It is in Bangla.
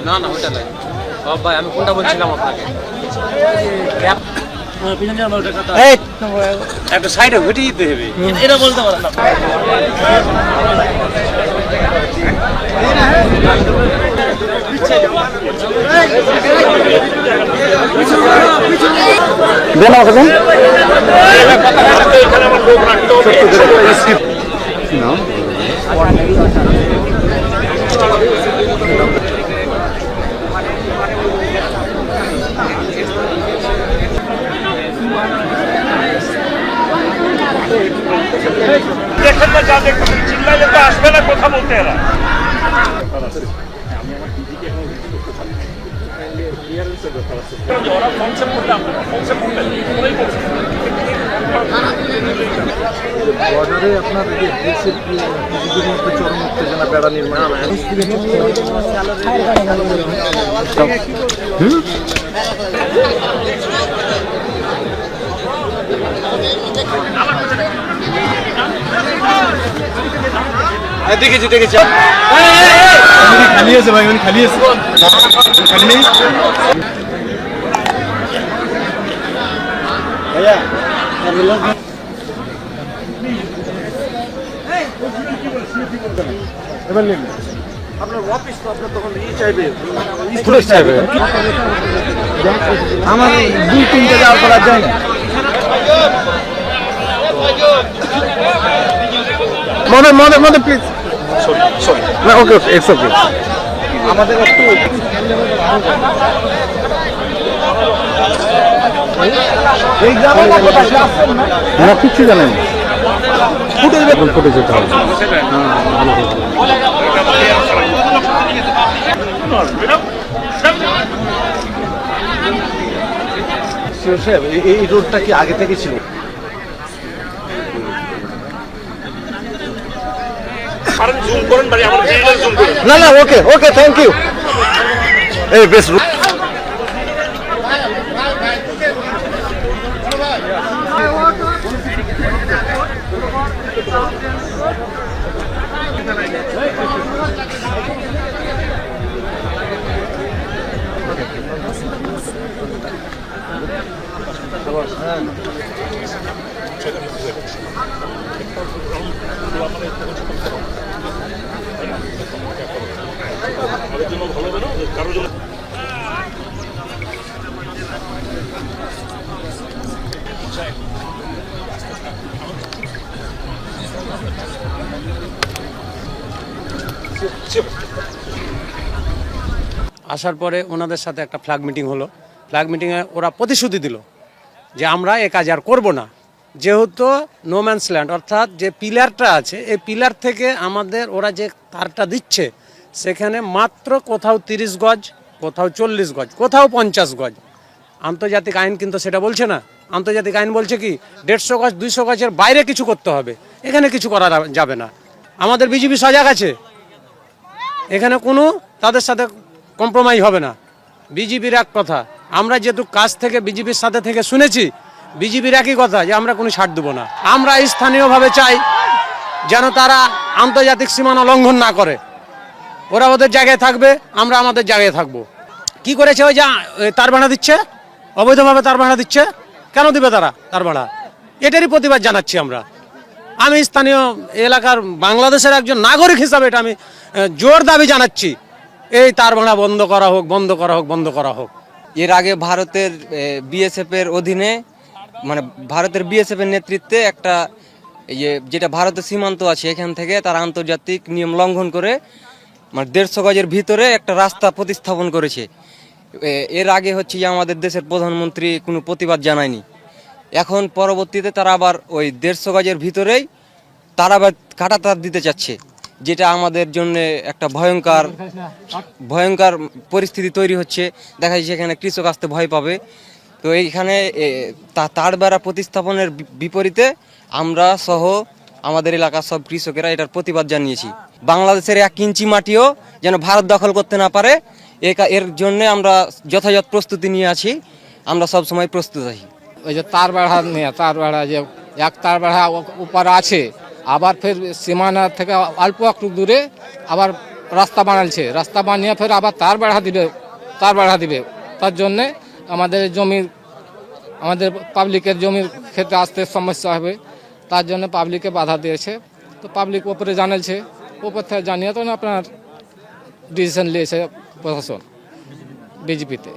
না না ওটা নাই সব ভাই, আমি কোনটা বলছিলাম আপনাকে, একটা সাইডে ঘটে দিতে হবে, এটা বলতে পারেন না। দেখেন না, যা দেখতে চিল্লাইলে তো আসবে না, কথা বলতে এরা। ওরা কনসেপ্ট করলে আপনারা কনসেপ্ট করলেন, ওরাই বলছে বর্ডারে আপনার দেশের মধ্যে চরম উত্তেজনা, বেড়া নির্মাণ। দেখেছি খালি আছে ভাই, উনি খালি আছে, খালি নেই ভাইয়া। এবার নিন আপনার অফিস, তো আপনার তখন চাইবে, আমার 2-3টা যাওয়ার পর আর যায় না। মনে প্লিজ, সরি না, ওকে ইটস ওকে। আমাদের একটু এই গ্রামের না কিছু জানেন, ফুটে যেতে হবে। এই রোডটা কি আগে থেকে ছিল? না না, ওকে ওকে, থ্যাংক ইউ। এই বেশ আসার পরে ওনাদের সাথে একটা ফ্ল্যাগ মিটিং হলো। ফ্ল্যাগ মিটিংয়ে ওরা প্রতিশ্রুতি দিল যে আমরা এ কাজ আর করবো না, যেহেতু নো ম্যানস ল্যান্ড, অর্থাৎ যে পিলারটা আছে এই পিলার থেকে আমাদের ওরা যে তারটা দিচ্ছে সেখানে মাত্র কোথাও 30 গজ, কোথাও 40 গজ, কোথাও 50 গজ। আন্তর্জাতিক আইন কিন্তু সেটা বলছে না। আন্তর্জাতিক আইন বলছে কি 150 গজ 200 গজের বাইরে কিছু করতে হবে, এখানে কিছু করা যাবে না। আমাদের বিজেপি সজাগ আছে, এখানে কোনো তাদের সাথে কম্প্রোমাইজ হবে না। বিজেপির এক কথা, আমরা যেহেতু কাজ থেকে বিজেপির সাথে থেকে শুনেছি, বিজেপির একই কথা যে আমরা কোনো ছাড় দেবো না। আমরা স্থানীয়ভাবে চাই যেন তারা আন্তর্জাতিক সীমানা লঙ্ঘন না করে, ওরা ওদের জায়গায় থাকবে, আমরা আমাদের জায়গায় থাকবো। কি করেছে ওই যে তার ভাড়া দিচ্ছে, অবৈধভাবে তার ভাড়া দিচ্ছে, কেন দিবে তারা তার ভাড়া? এটারই প্রতিবাদ জানাচ্ছি আমরা। আমি স্থানীয় এলাকার বাংলাদেশের একজন নাগরিক হিসাবে এটা আমি জোর দাবি জানাচ্ছি, এই তার ভাড়া বন্ধ করা হোক, বন্ধ করা হোক, বন্ধ করা হোক। এর আগে ভারতের বিএসএফ এর অধীনে, মানে ভারতের বিএসএফ এর নেতৃত্বে একটা যেটা ভারতের সীমান্ত আছে এখান থেকে তারা আন্তর্জাতিক নিয়ম লঙ্ঘন করে মানে 150 গজের ভিতরে একটা রাস্তা প্রতিস্থাপন করেছে। এর আগে হচ্ছে যে আমাদের দেশের প্রধানমন্ত্রী কোনো প্রতিবাদ জানায়নি। এখন পরবর্তীতে তারা আবার ওই 150 গজের ভিতরেই তারা আবার কাটা তার দিতে চাচ্ছে, যেটা আমাদের জন্য একটা ভয়ঙ্কর পরিস্থিতি তৈরি হচ্ছে। দেখা যাচ্ছে এখানে কৃষক আসতে ভয় পাবে। তো এইখানে তার বেড়া প্রতিস্থাপনের বিপরীতে আমরা সহ আমাদের এলাকার সব কৃষকেরা এটার প্রতিবাদ জানিয়েছি। বাংলাদেশের 1 ইঞ্চি মাটিও যেন ভারত দখল করতে না পারে, এর জন্য আমরা যথাযথ প্রস্তুতি নিয়ে আছি। আমরা সব সময় প্রস্তুত আছি। ওই যে তার বেড়া নিয়ে, তার বেড়া যে এক তার বেড়া উপর আছে আবার ফের সীমানা থেকে অল্প একটু দূরে আবার রাস্তা বানালছে, রাস্তা বানিয়ে ফের আবার তার বাড়া দিবে। তার জন্যে আমাদের আমাদের পাবলিকের জমির ক্ষেত্রে আসতে সমস্যা হবে, তার জন্য পাবলিকে বাধা দিয়েছে। তো পাবলিক ওপরে জানালছে, ওপর থেকে জানিয়ে তো আপনার ডিসিশন নিয়েছে প্রশাসন বিজেপিতে।